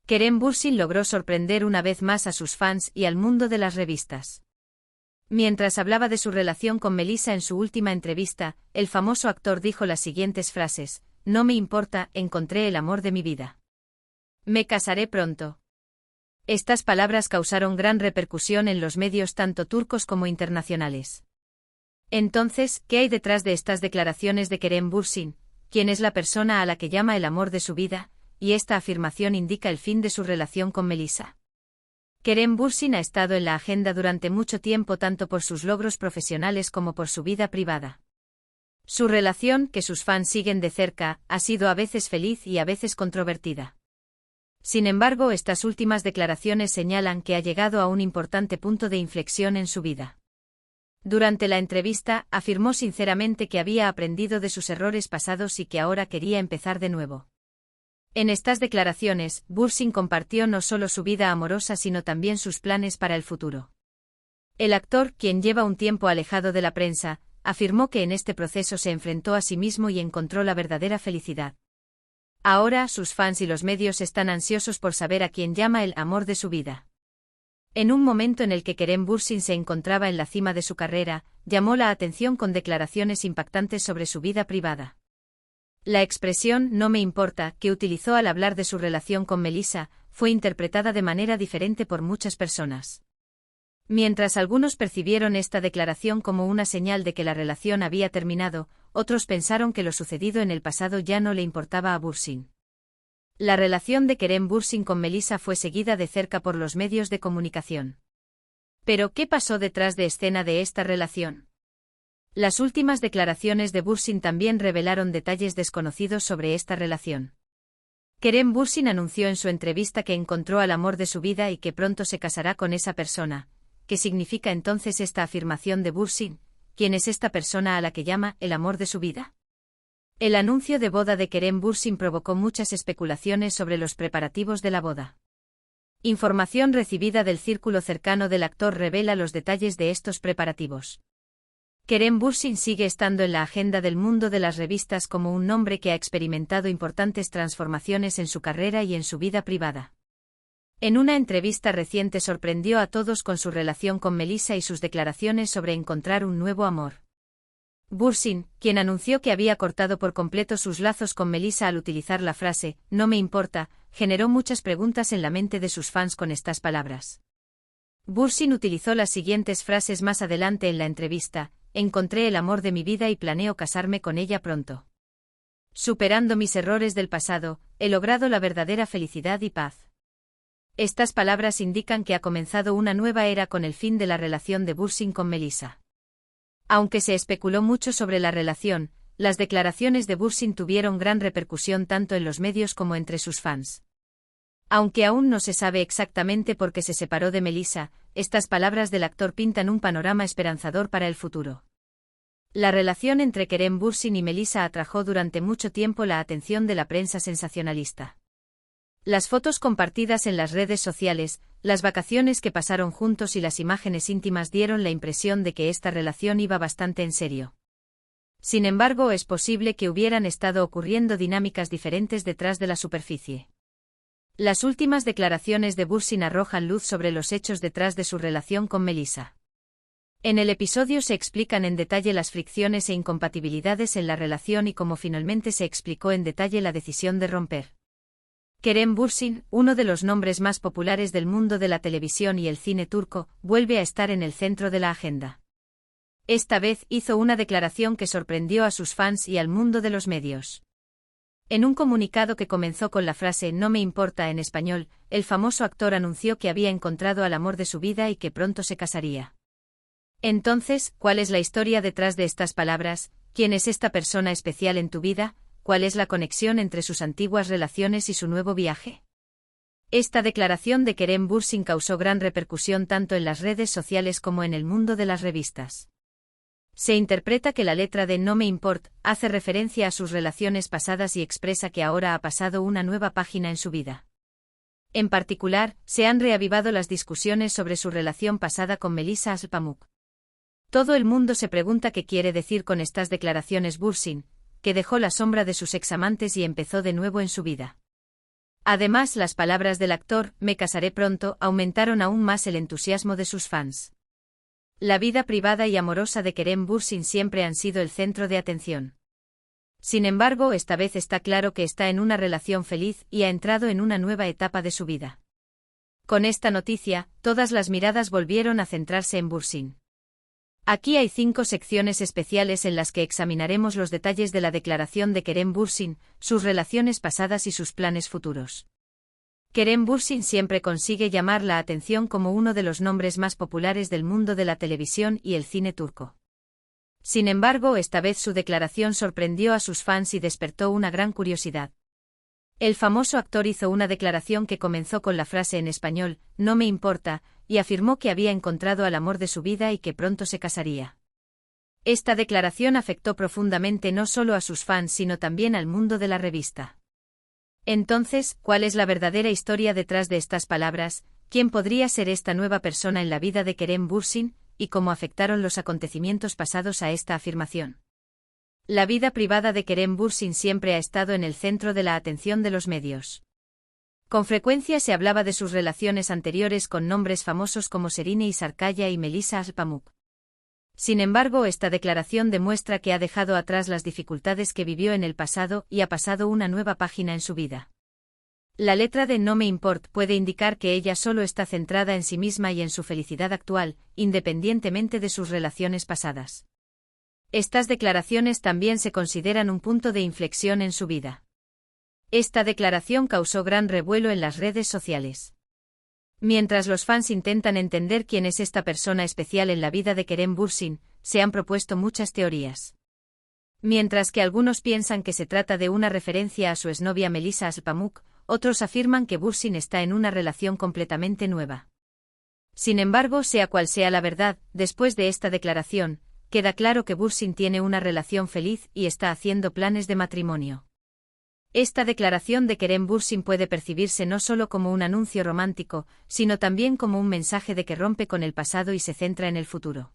Kerem Bürsin logró sorprender una vez más a sus fans y al mundo de las revistas. Mientras hablaba de su relación con Melissa en su última entrevista, el famoso actor dijo las siguientes frases: "No me importa, encontré el amor de mi vida. Me casaré pronto". Estas palabras causaron gran repercusión en los medios tanto turcos como internacionales. Entonces, ¿qué hay detrás de estas declaraciones de Kerem Bürsin? ¿Quién es la persona a la que llama el amor de su vida? Y esta afirmación indica el fin de su relación con Melissa. Kerem Bürsin ha estado en la agenda durante mucho tiempo tanto por sus logros profesionales como por su vida privada. Su relación, que sus fans siguen de cerca, ha sido a veces feliz y a veces controvertida. Sin embargo, estas últimas declaraciones señalan que ha llegado a un importante punto de inflexión en su vida. Durante la entrevista, afirmó sinceramente que había aprendido de sus errores pasados y que ahora quería empezar de nuevo. En estas declaraciones, Bürsin compartió no solo su vida amorosa sino también sus planes para el futuro. El actor, quien lleva un tiempo alejado de la prensa, afirmó que en este proceso se enfrentó a sí mismo y encontró la verdadera felicidad. Ahora, sus fans y los medios están ansiosos por saber a quién llama el amor de su vida. En un momento en el que Kerem Bürsin se encontraba en la cima de su carrera, llamó la atención con declaraciones impactantes sobre su vida privada. La expresión "no me importa" que utilizó al hablar de su relación con Melissa fue interpretada de manera diferente por muchas personas. Mientras algunos percibieron esta declaración como una señal de que la relación había terminado, otros pensaron que lo sucedido en el pasado ya no le importaba a Bürsin. La relación de Kerem Bürsin con Melissa fue seguida de cerca por los medios de comunicación. Pero, ¿qué pasó detrás de escena de esta relación? Las últimas declaraciones de Bürsin también revelaron detalles desconocidos sobre esta relación. Kerem Bürsin anunció en su entrevista que encontró al amor de su vida y que pronto se casará con esa persona. ¿Qué significa entonces esta afirmación de Bürsin? ¿Quién es esta persona a la que llama el amor de su vida? El anuncio de boda de Kerem Bürsin provocó muchas especulaciones sobre los preparativos de la boda. Información recibida del círculo cercano del actor revela los detalles de estos preparativos. Kerem Bürsin sigue estando en la agenda del mundo de las revistas como un hombre que ha experimentado importantes transformaciones en su carrera y en su vida privada. En una entrevista reciente sorprendió a todos con su relación con Melissa y sus declaraciones sobre encontrar un nuevo amor. Bürsin, quien anunció que había cortado por completo sus lazos con Melissa al utilizar la frase "no me importa", generó muchas preguntas en la mente de sus fans con estas palabras. Bürsin utilizó las siguientes frases más adelante en la entrevista: "Encontré el amor de mi vida y planeo casarme con ella pronto. Superando mis errores del pasado, he logrado la verdadera felicidad y paz". Estas palabras indican que ha comenzado una nueva era con el fin de la relación de Bürsin con Melissa. Aunque se especuló mucho sobre la relación, las declaraciones de Bürsin tuvieron gran repercusión tanto en los medios como entre sus fans. Aunque aún no se sabe exactamente por qué se separó de Melissa, estas palabras del actor pintan un panorama esperanzador para el futuro. La relación entre Kerem Bürsin y Melissa atrajo durante mucho tiempo la atención de la prensa sensacionalista. Las fotos compartidas en las redes sociales, las vacaciones que pasaron juntos y las imágenes íntimas dieron la impresión de que esta relación iba bastante en serio. Sin embargo, es posible que hubieran estado ocurriendo dinámicas diferentes detrás de la superficie. Las últimas declaraciones de Bürsin arrojan luz sobre los hechos detrás de su relación con Melissa. En el episodio se explican en detalle las fricciones e incompatibilidades en la relación y cómo finalmente se explicó en detalle la decisión de romper. Kerem Bürsin, uno de los nombres más populares del mundo de la televisión y el cine turco, vuelve a estar en el centro de la agenda. Esta vez hizo una declaración que sorprendió a sus fans y al mundo de los medios. En un comunicado que comenzó con la frase "no me importa" en español, el famoso actor anunció que había encontrado al amor de su vida y que pronto se casaría. Entonces, ¿cuál es la historia detrás de estas palabras? ¿Quién es esta persona especial en tu vida? ¿Cuál es la conexión entre sus antiguas relaciones y su nuevo viaje? Esta declaración de Kerem Bürsin causó gran repercusión tanto en las redes sociales como en el mundo de las revistas. Se interpreta que la letra de "no me import" hace referencia a sus relaciones pasadas y expresa que ahora ha pasado una nueva página en su vida. En particular, se han reavivado las discusiones sobre su relación pasada con Melissa Asl-Pamuk. Todo el mundo se pregunta qué quiere decir con estas declaraciones Bürsin, que dejó la sombra de sus examantes y empezó de nuevo en su vida. Además, las palabras del actor, "me casaré pronto", aumentaron aún más el entusiasmo de sus fans. La vida privada y amorosa de Kerem Bürsin siempre han sido el centro de atención. Sin embargo, esta vez está claro que está en una relación feliz y ha entrado en una nueva etapa de su vida. Con esta noticia, todas las miradas volvieron a centrarse en Bürsin. Aquí hay 5 secciones especiales en las que examinaremos los detalles de la declaración de Kerem Bürsin, sus relaciones pasadas y sus planes futuros. Kerem Bürsin siempre consigue llamar la atención como uno de los nombres más populares del mundo de la televisión y el cine turco. Sin embargo, esta vez su declaración sorprendió a sus fans y despertó una gran curiosidad. El famoso actor hizo una declaración que comenzó con la frase en español, "no me importa", y afirmó que había encontrado al amor de su vida y que pronto se casaría. Esta declaración afectó profundamente no solo a sus fans sino también al mundo de la revista. Entonces, ¿cuál es la verdadera historia detrás de estas palabras? ¿Quién podría ser esta nueva persona en la vida de Kerem Bürsin? ¿Y cómo afectaron los acontecimientos pasados a esta afirmación? La vida privada de Kerem Bürsin siempre ha estado en el centro de la atención de los medios. Con frecuencia se hablaba de sus relaciones anteriores con nombres famosos como Şerine Sarıkaya y Melisa Pamuk. Sin embargo, esta declaración demuestra que ha dejado atrás las dificultades que vivió en el pasado y ha pasado una nueva página en su vida. La letra de "no me import" puede indicar que ella solo está centrada en sí misma y en su felicidad actual, independientemente de sus relaciones pasadas. Estas declaraciones también se consideran un punto de inflexión en su vida. Esta declaración causó gran revuelo en las redes sociales. Mientras los fans intentan entender quién es esta persona especial en la vida de Kerem Bürsin, se han propuesto muchas teorías. Mientras que algunos piensan que se trata de una referencia a su exnovia Melisa Pamuk, otros afirman que Bürsin está en una relación completamente nueva. Sin embargo, sea cual sea la verdad, después de esta declaración, queda claro que Bürsin tiene una relación feliz y está haciendo planes de matrimonio. Esta declaración de Kerem Bürsin puede percibirse no solo como un anuncio romántico, sino también como un mensaje de que rompe con el pasado y se centra en el futuro.